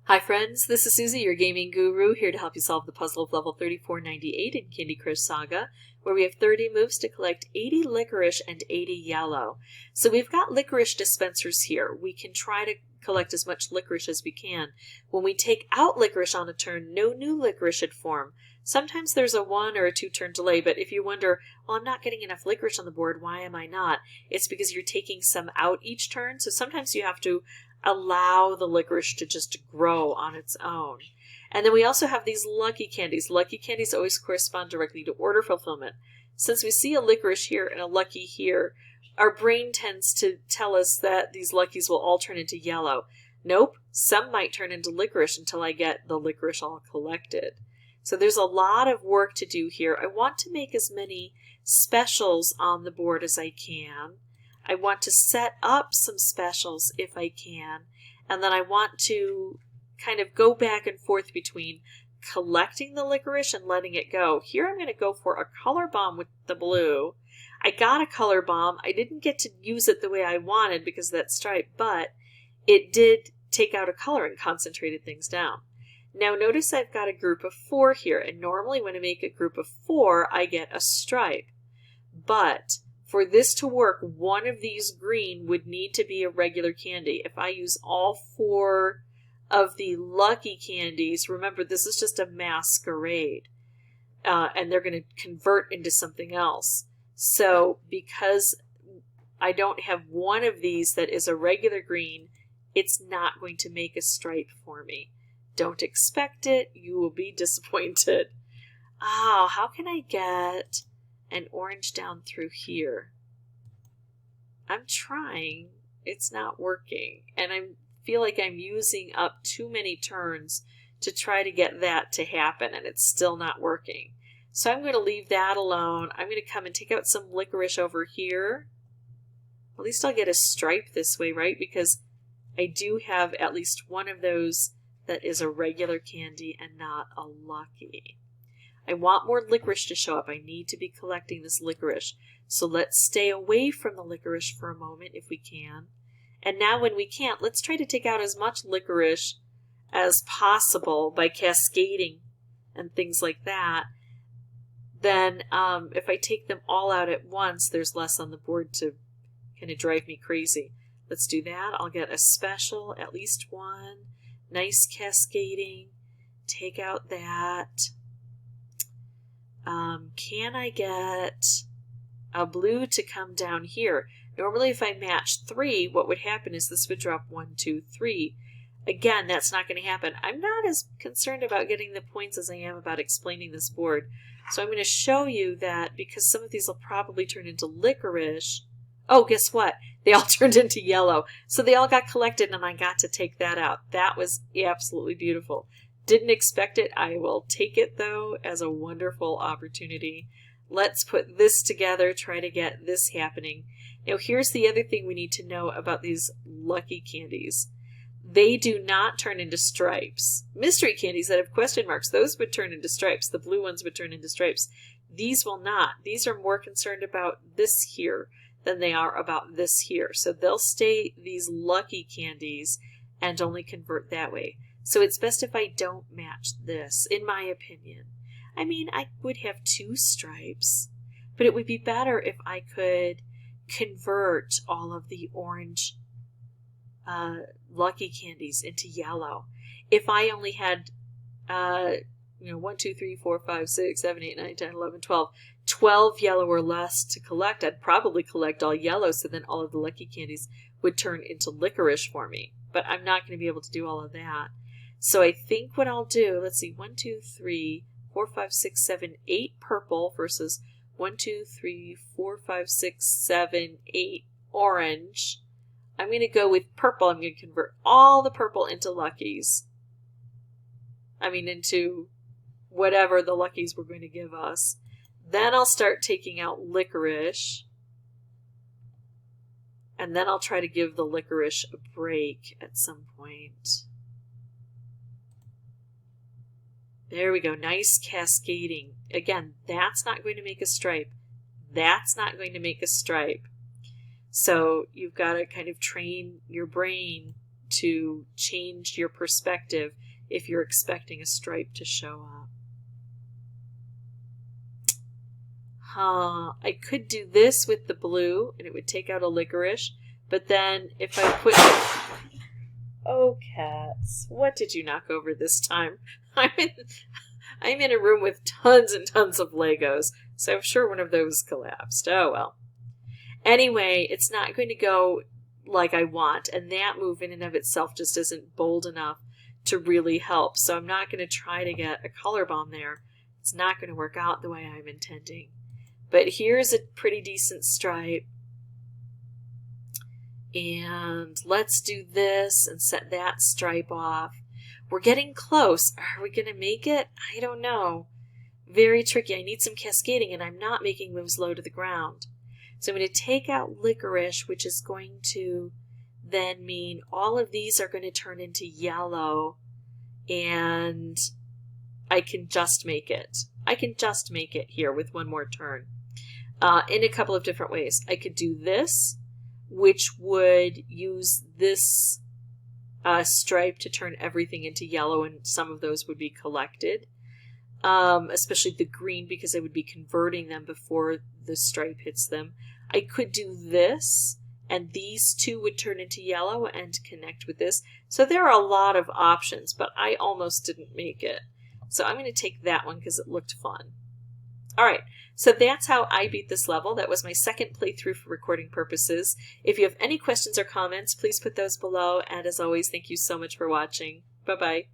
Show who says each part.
Speaker 1: Hi friends, this is Susie, your gaming guru, here to help you solve the puzzle of level 3498 in Candy Crush Saga, where we have 30 moves to collect 80 licorice and 80 yellow. So we've got licorice dispensers here. We can try to collect as much licorice as we can. When we take out licorice on a turn, no new licorice should form. Sometimes there's a 1 or a 2 turn delay, but if you wonder, well, I'm not getting enough licorice on the board, why am I not? It's because you're taking some out each turn, so sometimes you have to allow the licorice to just grow on its own. And then we also have these lucky candies. Lucky candies always correspond directly to order fulfillment. Since we see a licorice here and a lucky here, our brain tends to tell us that these luckies will all turn into yellow. Nope, some might turn into licorice until I get the licorice all collected. So there's a lot of work to do here. I want to make as many specials on the board as I can. I want to set up some specials if I can, and then I want to kind of go back and forth between collecting the licorice and letting it go. Here I'm going to go for a color bomb with the blue. I got a color bomb. I didn't get to use it the way I wanted because of that stripe, but it did take out a color and concentrated things down. Now notice I've got a group of 4 here, and normally when I make a group of 4, I get a stripe. But for this to work, one of these green would need to be a regular candy. If I use all 4 of the lucky candies, remember this is just a masquerade, and they're going to convert into something else. So because I don't have one of these that is a regular green, it's not going to make a stripe for me. Don't expect it. You will be disappointed. Oh, how can I get an orange down through here? I'm trying. It's not working. And I feel like I'm using up too many turns to try to get that to happen, and it's still not working. So I'm going to leave that alone. I'm going to come and take out some licorice over here. At least I'll get a stripe this way, right? Because I do have at least one of those that is a regular candy and not a lucky. I want more licorice to show up. I need to be collecting this licorice. So let's stay away from the licorice for a moment if we can. And now when we can't, let's try to take out as much licorice as possible by cascading and things like that. Then if I take them all out at once, there's less on the board to kind of drive me crazy. Let's do that. I'll get a special, at least one. Nice cascading. Take out that. Can I get a blue to come down here? Normally if I match 3, what would happen is this would drop 1, 2, 3. Again, that's not going to happen. I'm not as concerned about getting the points as I am about explaining this board. So I'm going to show you that because some of these will probably turn into licorice. Oh, guess what? They all turned into yellow. So they all got collected and I got to take that out. That was absolutely beautiful. Didn't expect it. I will take it, though, as a wonderful opportunity. Let's put this together, try to get this happening. Now, here's the other thing we need to know about these lucky candies. They do not turn into stripes. Mystery candies that have question marks, those would turn into stripes. The blue ones would turn into stripes. These will not. These are more concerned about this here than they are about this here. So they'll stay these lucky candies and only convert that way. So it's best if I don't match this, in my opinion. I mean, I would have 2 stripes, but it would be better if I could convert all of the orange lucky candies into yellow. If I only had 1, 2, 3, 4, 5, 6, 7, 8, 9, 10, 11, 12 yellow or less to collect, I'd probably collect all yellow, so then all of the lucky candies would turn into licorice for me. But I'm not going to be able to do all of that. So I think what I'll do, let's see, 1, 2, 3, 4, 5, 6, 7, 8 purple versus 1, 2, 3, 4, 5, 6, 7, 8 orange. I'm going to go with purple. I'm going to convert all the purple into luckies. Into whatever the luckies were going to give us. Then I'll start taking out licorice. And then I'll try to give the licorice a break at some point. There we go. Nice cascading. Again, that's not going to make a stripe. That's not going to make a stripe. So you've got to kind of train your brain to change your perspective if you're expecting a stripe to show up. I could do this with the blue and it would take out a licorice, but then if I put... Oh, cats, what did you knock over this time? I'm in a room with tons and tons of Legos, so I'm sure one of those collapsed. Oh, well. Anyway, it's not going to go like I want, and that move in and of itself just isn't bold enough to really help, so I'm not going to try to get a color bomb there. It's not going to work out the way I'm intending. But here's a pretty decent stripe. And let's do this and set that stripe off. We're getting close. Are we going to make it? I don't know. Very tricky. I need some cascading, and I'm not making moves low to the ground. So I'm going to take out licorice, which is going to then mean all of these are going to turn into yellow, and I can just make it. I can just make it here with one more turn in a couple of different ways. I could do this, which would use this stripe to turn everything into yellow, and some of those would be collected, especially the green, because I would be converting them before the stripe hits them. I could do this, and these two would turn into yellow and connect with this. So there are a lot of options, but I almost didn't make it. So I'm going to take that one because it looked fun. All right, so that's how I beat this level. That was my second playthrough for recording purposes. If you have any questions or comments, please put those below. And as always, thank you so much for watching. Bye-bye.